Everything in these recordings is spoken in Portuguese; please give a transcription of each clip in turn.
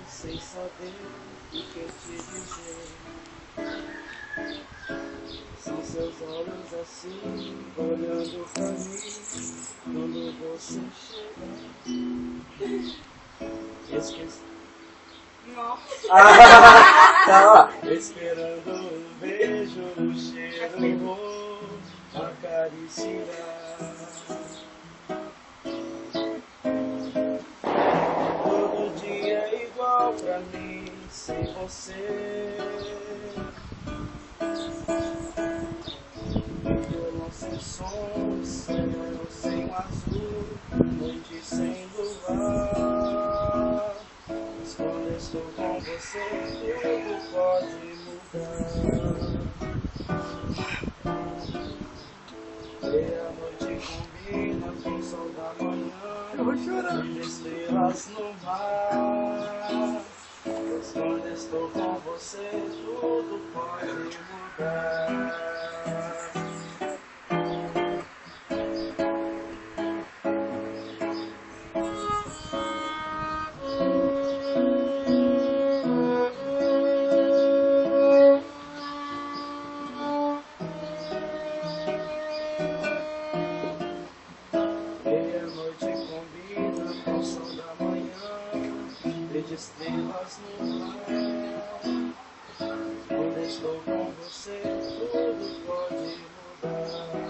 sem saber o que te dizer. São seus olhos assim, olhando pra mim, quando você chega. Esqueci. Tá, esperando um beijo, um cheiro, vou acariciar. Todo dia é igual pra mim, sem você. Violão sem som, céu sem azul, noite sem luar. Mas quando eu estou com você, tudo pode mudar. E a noite combina com o sol da manhã, e estrelas no mar. Mas quando eu estou com você, tudo pode mudar. De estrelas no mar. Quando estou com você, tudo pode mudar.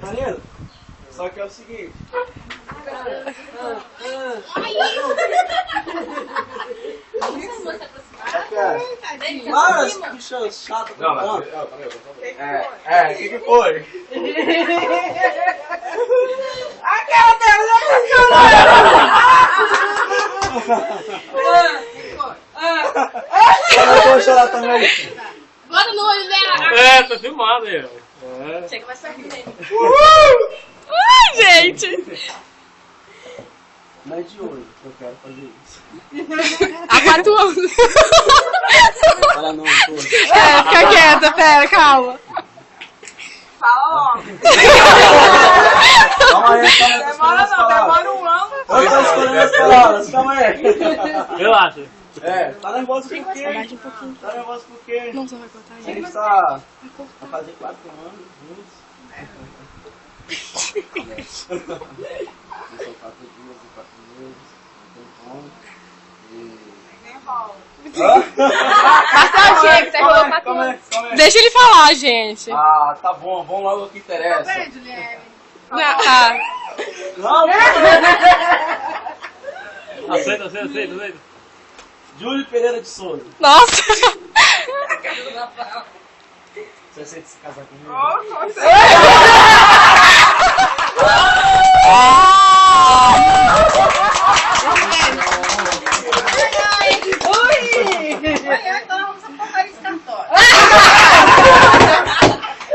Tá lindo? Só que é o seguinte. Mas, bicho chato. Não, mas... O que foi? Aquela dela já tá chorando! Eu vou chorar também. Bota no olho dela! Tá filmado aí, ó. Chega mais perto dele. Ai, gente! Não é de hoje que eu quero fazer isso. Há 4 anos. Fala não, pô. Fica quieta, pera, calma. Fala logo. Calma aí, Demora não, demora um ano. Eu tô escolhendo as palavras, calma aí. Relaxa. Tá nervoso por quê? Mais um pouquinho. Tá nervoso por quê? Não, você vai cortar A aí. gente tá a fazer 4 anos juntos. São 4 dias e 4 meses. Não tem como. Nem rola. Marcelo, chega, tá enrolando 4 Calma anos. aí. Deixa ele falar, gente. Ah, tá bom, vamos logo ao que interessa. Tá bem, Juliane? Não, Não, Aceita. Júlio Pereira de Souza. nossa. Você aceita se casar comigo? Nossa, amanhã então nós vamos apontar esse cartório.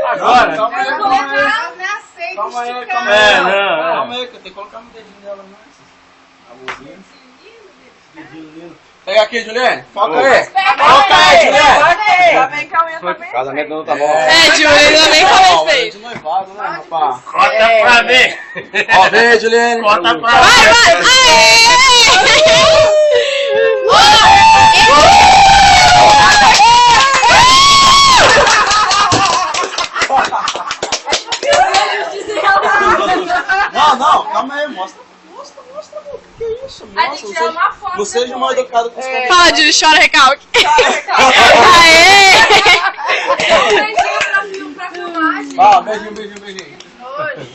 Agora? Calma aí, Eu vou colocar, me aceita, calma aí, esticando. calma aí. Não. Calma aí, que eu tenho que colocar meu dedinho nela mais. Amorzinho. Dedinho lindo. Pega aqui, Juliane. Foca aí. Foca aí, Juliane. Tá bem que a unha tá bem Casamento não tá bom. Júlio, ainda bem comecei. De noivado, né, rapaz? Corta pra mim. Ó, vem, Juliane. Corta pra Vai, mim. Não, calma aí, mostra, amor. Que isso? A gente tira uma foto. Não seja mal educado com os convidados. Fala, Júlio, chora recalque. Aê! Pra filmagem. Ó, beijinho. Oi.